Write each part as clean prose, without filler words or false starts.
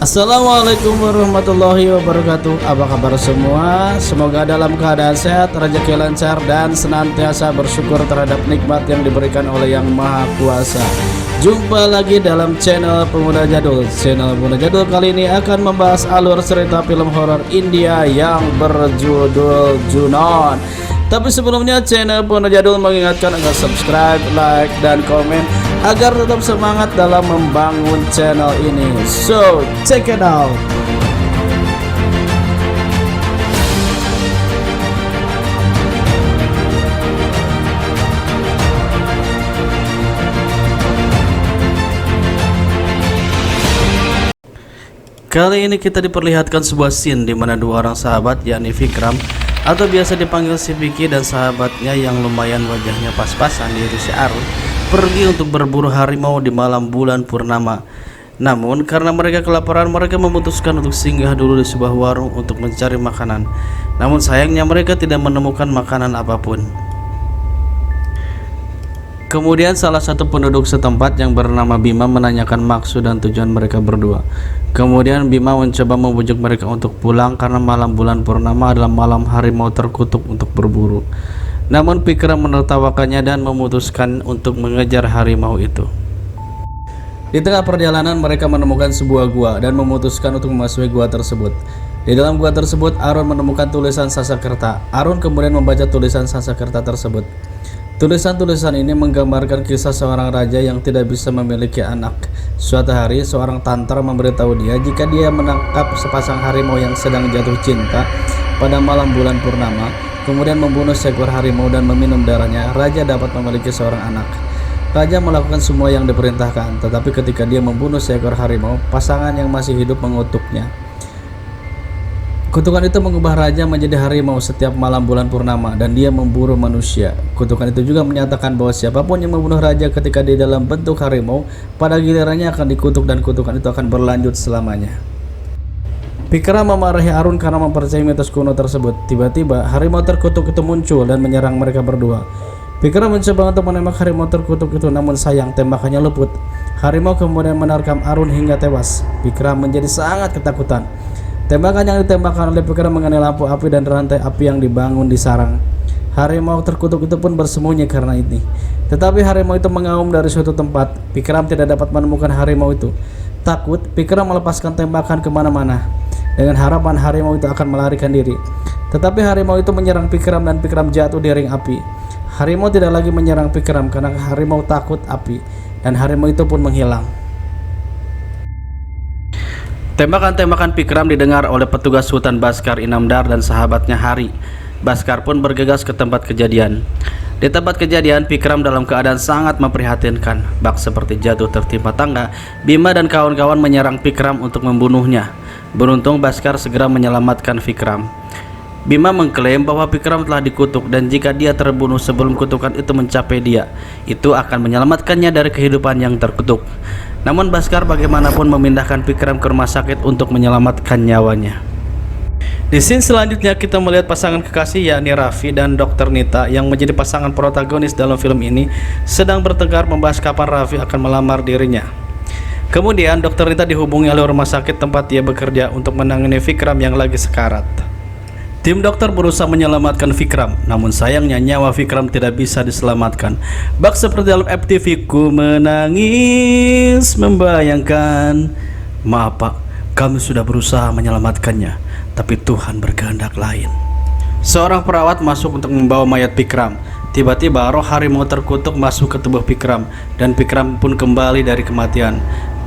Assalamualaikum warahmatullahi wabarakatuh. Apa kabar semua? Semoga dalam keadaan sehat, rezeki lancar, dan senantiasa bersyukur terhadap nikmat yang diberikan oleh Yang Maha Kuasa. Jumpa lagi dalam channel Pemuda Jadul. Channel Pemuda Jadul kali ini akan membahas alur cerita film horor India yang berjudul Junon. Tapi sebelumnya channel Pemuda Jadul mengingatkan agar subscribe, like, dan komen agar tetap semangat dalam membangun channel ini. So, check it out. Kali ini kita diperlihatkan sebuah scene di mana dua orang sahabat, yakni Vikram atau biasa dipanggil si Vicky, dan sahabatnya yang lumayan wajahnya pas-pasan, yaitu si Arun, pergi untuk berburu harimau di malam bulan purnama. Namun karena mereka kelaparan, mereka memutuskan untuk singgah dulu di sebuah warung untuk mencari makanan. Namun sayangnya mereka tidak menemukan makanan apapun. Kemudian salah satu penduduk setempat yang bernama Bima menanyakan maksud dan tujuan mereka berdua. Kemudian Bima mencoba membujuk mereka untuk pulang karena malam bulan purnama adalah malam harimau terkutuk untuk berburu. Namun Vikram menertawakannya dan memutuskan untuk mengejar harimau itu. Di tengah perjalanan mereka menemukan sebuah gua dan memutuskan untuk memasuki gua tersebut. Di dalam gua tersebut Arun menemukan tulisan Sanskerta. Arun kemudian membaca tulisan Sanskerta tersebut. Tulisan-tulisan ini menggambarkan kisah seorang raja yang tidak bisa memiliki anak. Suatu hari seorang tantara memberitahu dia jika dia menangkap sepasang harimau yang sedang jatuh cinta pada malam bulan purnama, kemudian membunuh seekor harimau dan meminum darahnya, raja dapat memiliki seorang anak. Raja melakukan semua yang diperintahkan, tetapi ketika dia membunuh seekor harimau, pasangan yang masih hidup mengutuknya. Kutukan itu mengubah raja menjadi harimau setiap malam bulan purnama dan dia memburu manusia. Kutukan itu juga menyatakan bahwa siapapun yang membunuh raja ketika di dalam bentuk harimau, pada gilirannya akan dikutuk dan kutukan itu akan berlanjut selamanya. Vikram memarahi Arun karena mempercayai mitos kuno tersebut. Tiba-tiba harimau terkutuk itu muncul dan menyerang mereka berdua. Vikram mencoba untuk menembak harimau terkutuk itu, namun sayang tembakannya luput. Harimau kemudian menerkam Arun hingga tewas. Vikram menjadi sangat ketakutan. Tembakan yang ditembakkan oleh Vikram mengenai lampu api dan rantai api yang dibangun di sarang. Harimau terkutuk itu pun bersembunyi karena ini. Tetapi harimau itu mengaum dari suatu tempat. Vikram tidak dapat menemukan harimau itu. Takut, Vikram melepaskan tembakan kemana-mana dengan harapan harimau itu akan melarikan diri. Tetapi harimau itu menyerang Vikram dan Vikram jatuh di ring api. Harimau tidak lagi menyerang Vikram karena harimau takut api, dan harimau itu pun menghilang. Tembakan-tembakan Vikram didengar oleh petugas hutan Baskar Inamdar dan sahabatnya Hari. Baskar pun bergegas ke tempat kejadian. Di tempat kejadian, Vikram dalam keadaan sangat memprihatinkan. Bak seperti jatuh tertimpa tangga, Bima dan kawan-kawan menyerang Vikram untuk membunuhnya. Beruntung Baskar segera menyelamatkan Vikram. Bima mengklaim bahwa Vikram telah dikutuk dan jika dia terbunuh sebelum kutukan itu mencapai dia, itu akan menyelamatkannya dari kehidupan yang terkutuk. Namun Baskar bagaimanapun memindahkan Vikram ke rumah sakit untuk menyelamatkan nyawanya. Di scene selanjutnya kita melihat pasangan kekasih yakni Raffi dan Dr. Nita yang menjadi pasangan protagonis dalam film ini sedang bertengkar membahas kapan Raffi akan melamar dirinya. Kemudian Dr. Nita dihubungi oleh rumah sakit tempat dia bekerja untuk menangani Vikram yang lagi sekarat. Tim dokter berusaha menyelamatkan Vikram, namun sayangnya nyawa Vikram tidak bisa diselamatkan. Bak seperti dalam FTV, ku menangis membayangkan. Maaf pak, kami sudah berusaha menyelamatkannya, tapi Tuhan berkehendak lain. Seorang perawat masuk untuk membawa mayat Vikram. Tiba-tiba roh harimau terkutuk masuk ke tubuh Vikram, dan Vikram pun kembali dari kematian.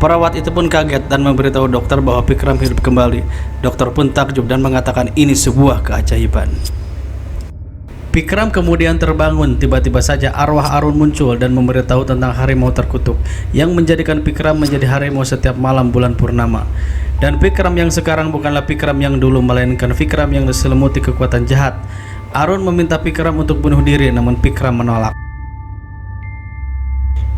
Perawat itu pun kaget dan memberitahu dokter bahwa Vikram hidup kembali. Dokter pun takjub dan mengatakan ini sebuah keajaiban. Vikram kemudian terbangun. Tiba-tiba saja arwah Arun muncul dan memberitahu tentang harimau terkutuk yang menjadikan Vikram menjadi harimau setiap malam bulan purnama. Dan Vikram yang sekarang bukanlah Vikram yang dulu, melainkan Vikram yang diselimuti kekuatan jahat. Arun meminta Vikram untuk bunuh diri, namun Vikram menolak.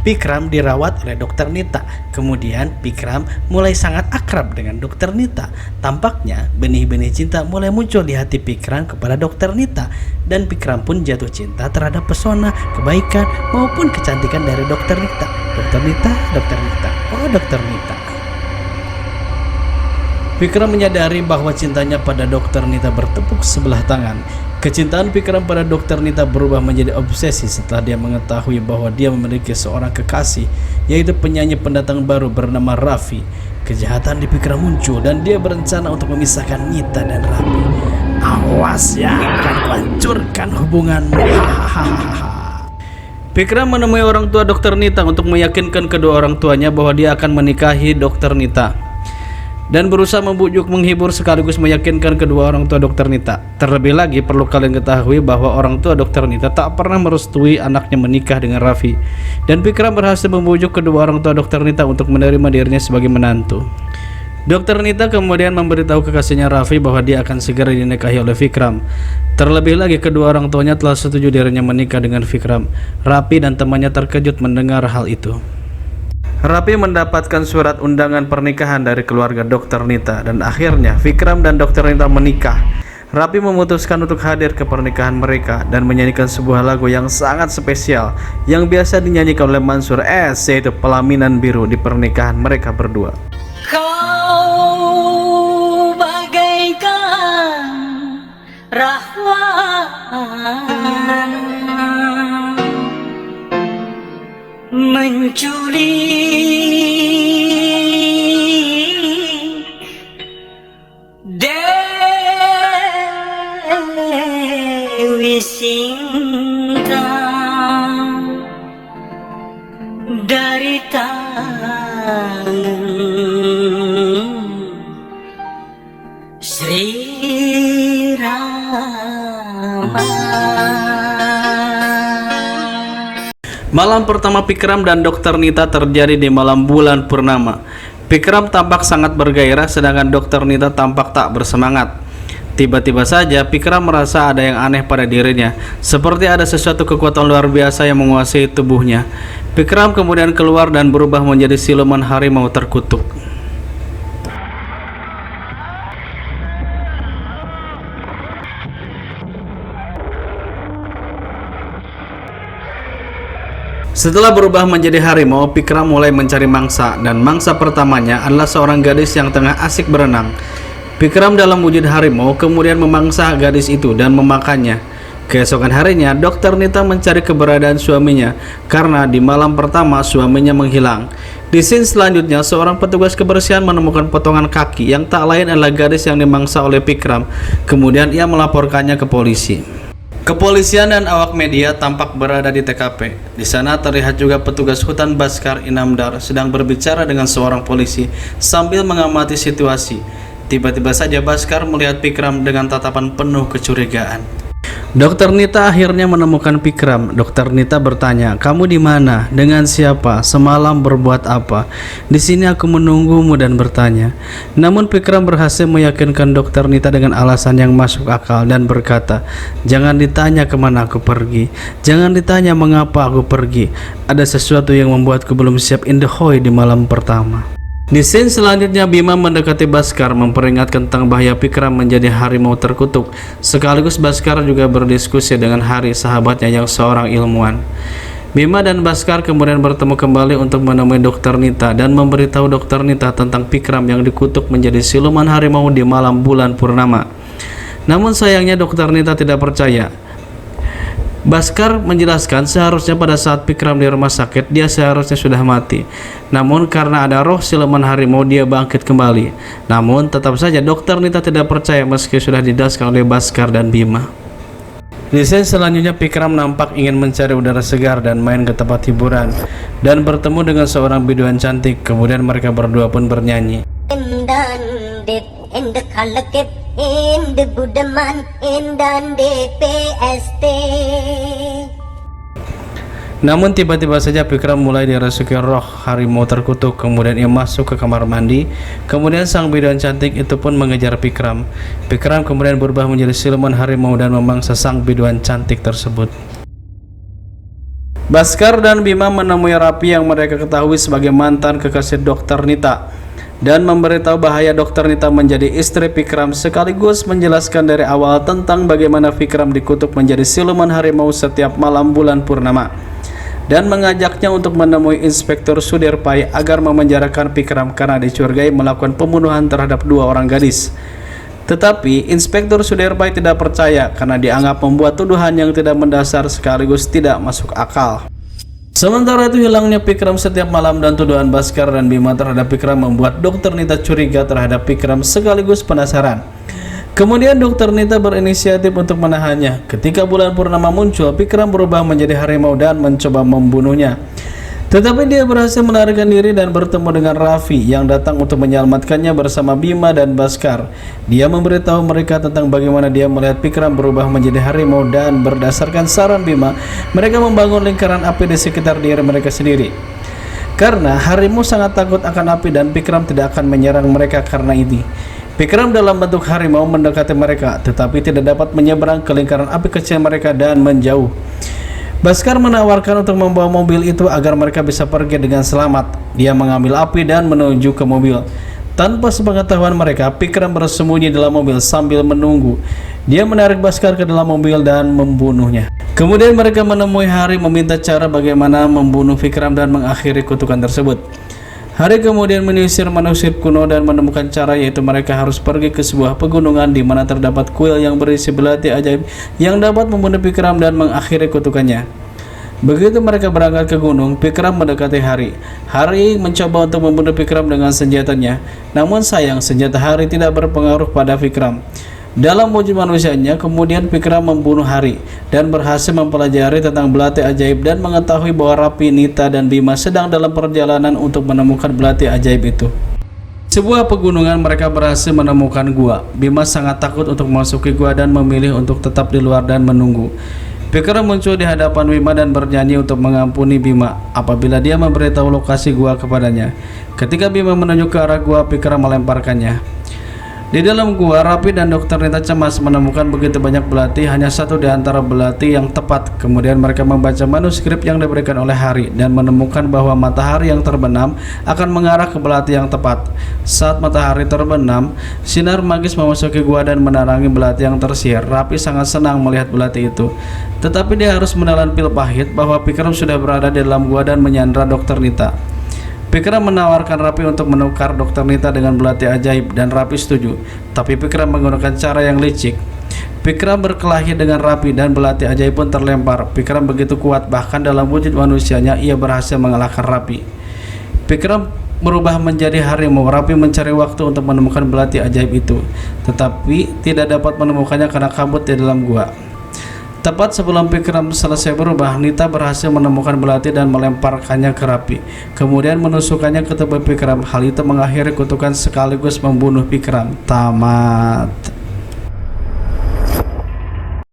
Vikram dirawat oleh Dr. Nita. Kemudian Vikram mulai sangat akrab dengan Dr. Nita. Tampaknya benih-benih cinta mulai muncul di hati Vikram kepada Dr. Nita, dan Vikram pun jatuh cinta terhadap pesona, kebaikan maupun kecantikan dari Dr. Nita. Dr. Nita, Dr. Nita, oh Dr. Nita. Vikram menyadari bahwa cintanya pada Dr. Nita bertepuk sebelah tangan. Kecintaan Vikram pada Dr. Nita berubah menjadi obsesi setelah dia mengetahui bahwa dia memiliki seorang kekasih, yaitu penyanyi pendatang baru bernama Raffi. Kejahatan di Vikram muncul dan dia berencana untuk memisahkan Nita dan Raffi. Awas ya, akan kuhancurkan hubunganmu. Vikram menemui orang tua Dr. Nita untuk meyakinkan kedua orang tuanya bahwa dia akan menikahi Dr. Nita dan berusaha membujuk, menghibur sekaligus meyakinkan kedua orang tua Dr. Nita. Terlebih lagi perlu kalian ketahui bahwa orang tua Dr. Nita tak pernah merestui anaknya menikah dengan Raffi, dan Vikram berhasil membujuk kedua orang tua Dr. Nita untuk menerima dirinya sebagai menantu. Dr. Nita kemudian memberitahu kekasihnya Raffi bahwa dia akan segera dinikahi oleh Vikram. Terlebih lagi kedua orang tuanya telah setuju dirinya menikah dengan Vikram. Raffi dan temannya terkejut mendengar hal itu. Raffi mendapatkan surat undangan pernikahan dari keluarga Dr. Nita dan akhirnya Vikram dan Dr. Nita menikah. Raffi memutuskan untuk hadir ke pernikahan mereka dan menyanyikan sebuah lagu yang sangat spesial yang biasa dinyanyikan oleh Mansyur S, yaitu Pelaminan Biru di pernikahan mereka berdua. Kau bagaikan rahwan menculik Dewi Sinta dari tangan Sri Rama. Malam pertama Vikram dan Dr. Nita terjadi di malam bulan purnama. Vikram tampak sangat bergairah sedangkan Dr. Nita tampak tak bersemangat. Tiba-tiba saja Vikram merasa ada yang aneh pada dirinya, seperti ada sesuatu kekuatan luar biasa yang menguasai tubuhnya. Vikram kemudian keluar dan berubah menjadi siluman harimau terkutuk. Setelah berubah menjadi harimau, Vikram mulai mencari mangsa, dan mangsa pertamanya adalah seorang gadis yang tengah asik berenang. Vikram dalam wujud harimau kemudian memangsa gadis itu dan memakannya. Keesokan harinya, Dr. Nita mencari keberadaan suaminya karena di malam pertama suaminya menghilang. Di scene selanjutnya, seorang petugas kebersihan menemukan potongan kaki yang tak lain adalah gadis yang dimangsa oleh Vikram. Kemudian ia melaporkannya ke polisi. Kepolisian dan awak media tampak berada di TKP. Di sana terlihat juga petugas hutan Baskar Inamdar sedang berbicara dengan seorang polisi sambil mengamati situasi. Tiba-tiba saja Baskar melihat Vikram dengan tatapan penuh kecurigaan. Dr. Nita akhirnya menemukan Vikram. Dr. Nita bertanya, "Kamu di mana? Dengan siapa? Semalam berbuat apa?" "Di sini aku menunggumu dan bertanya." Namun Vikram berhasil meyakinkan Dr. Nita dengan alasan yang masuk akal dan berkata, "Jangan ditanya kemana aku pergi. Jangan ditanya mengapa aku pergi. Ada sesuatu yang membuatku belum siap in the hoy di malam pertama." Di scene selanjutnya, Bima mendekati Baskar memperingatkan tentang bahaya Vikram menjadi harimau terkutuk. Sekaligus Baskar juga berdiskusi dengan Hari, sahabatnya yang seorang ilmuwan. Bima dan Baskar kemudian bertemu kembali untuk menemui Dr. Nita dan memberitahu Dr. Nita tentang Vikram yang dikutuk menjadi siluman harimau di malam bulan purnama. Namun sayangnya Dr. Nita tidak percaya. Baskar menjelaskan seharusnya pada saat Vikram di rumah sakit dia seharusnya sudah mati. Namun karena ada roh siluman harimau dia bangkit kembali. Namun tetap saja Dr. Nita tidak percaya meski sudah didaskan oleh Baskar dan Bima. Di scene selanjutnya Vikram nampak ingin mencari udara segar dan main ke tempat hiburan dan bertemu dengan seorang biduan cantik. Kemudian mereka berdua pun bernyanyi. Namun tiba-tiba saja Vikram mulai dirasuki roh harimau terkutuk. Kemudian ia masuk ke kamar mandi. Kemudian sang biduan cantik itu pun mengejar Vikram. Vikram kemudian berubah menjadi siluman harimau dan memangsa sang biduan cantik tersebut. Baskar dan Bima menemui Raffi yang mereka ketahui sebagai mantan kekasih Dr. Nita dan memberitahu bahaya Dr. Nita menjadi istri Vikram, sekaligus menjelaskan dari awal tentang bagaimana Vikram dikutuk menjadi siluman harimau setiap malam bulan purnama. dan mengajaknya untuk menemui Inspektur Sudirpai agar memenjarakan Pikram karena dicurigai melakukan pembunuhan terhadap 2 orang gadis. Tetapi Inspektur Sudirpai tidak percaya karena dianggap membuat tuduhan yang tidak mendasar sekaligus tidak masuk akal. Sementara itu hilangnya Pikram setiap malam dan tuduhan Bhaskar dan Bima terhadap Pikram membuat Dr. Nita curiga terhadap Pikram sekaligus penasaran. Kemudian Dr. Nita berinisiatif untuk menahannya. Ketika bulan purnama muncul, Pikram berubah menjadi harimau dan mencoba membunuhnya. Tetapi dia berhasil melarikan diri dan bertemu dengan Raffi yang datang untuk menyelamatkannya bersama Bima dan Bhaskar. Dia memberitahu mereka tentang bagaimana dia melihat Pikram berubah menjadi harimau dan berdasarkan saran Bima, mereka membangun lingkaran api di sekitar diri mereka sendiri. Karena harimau sangat takut akan api dan Pikram tidak akan menyerang mereka karena itu. Pikram dalam bentuk harimau mendekati mereka, tetapi tidak dapat menyeberang ke lingkaran api kecil mereka dan menjauh. Bhaskar menawarkan untuk membawa mobil itu agar mereka bisa pergi dengan selamat. Dia mengambil api dan menuju ke mobil. Tanpa sepengetahuan mereka, Pikram bersembunyi dalam mobil sambil menunggu. Dia menarik Bhaskar ke dalam mobil dan membunuhnya. Kemudian mereka menemui Hari meminta cara bagaimana membunuh Pikram dan mengakhiri kutukan tersebut. Hari kemudian menyisir manuskrip kuno dan menemukan cara, yaitu mereka harus pergi ke sebuah pegunungan di mana terdapat kuil yang berisi belati ajaib yang dapat membunuh Pikram dan mengakhiri kutukannya. Begitu mereka berangkat ke gunung, Pikram mendekati Hari. Hari mencoba untuk membunuh Pikram dengan senjatanya, namun sayang senjata Hari tidak berpengaruh pada Pikram. Dalam wujud manusianya, kemudian Pikram membunuh Hari dan berhasil mempelajari tentang belati ajaib dan mengetahui bahwa Raffi, Nita, dan Bima sedang dalam perjalanan untuk menemukan belati ajaib itu. Sebuah pegunungan mereka berhasil menemukan gua. Bima sangat takut untuk memasuki gua dan memilih untuk tetap di luar dan menunggu. Pikram muncul di hadapan Bima dan bernyanyi untuk mengampuni Bima apabila dia memberitahu lokasi gua kepadanya. Ketika Bima menuju ke arah gua, Pikram melemparkannya. Di dalam gua, Raffi dan Dr. Nita cemas menemukan begitu banyak belati, hanya satu di antara belati yang tepat. Kemudian mereka membaca manuskrip yang diberikan oleh Hari dan menemukan bahwa matahari yang terbenam akan mengarah ke belati yang tepat. Saat matahari terbenam, sinar magis memasuki gua dan menerangi belati yang tersihir. Raffi sangat senang melihat belati itu. Tetapi dia harus menelan pil pahit bahwa Pikram sudah berada di dalam gua dan menyandra Dr. Nita. Pikram menawarkan Raffi untuk menukar Dr. Nita dengan belati ajaib dan Raffi setuju. Tapi Pikram menggunakan cara yang licik. Pikram berkelahi dengan Raffi dan belati ajaib pun terlempar. Pikram begitu kuat, bahkan dalam wujud manusianya ia berhasil mengalahkan Raffi. Pikram berubah menjadi harimau. Raffi mencari waktu untuk menemukan belati ajaib itu, tetapi tidak dapat menemukannya karena kabut di dalam gua. Tepat sebelum Pikram selesai berubah, Nita berhasil menemukan belati dan melemparkannya ke Raffi, kemudian menusukkannya ke tubuh Pikram. Hal itu mengakhiri kutukan sekaligus membunuh Pikram. Tamat.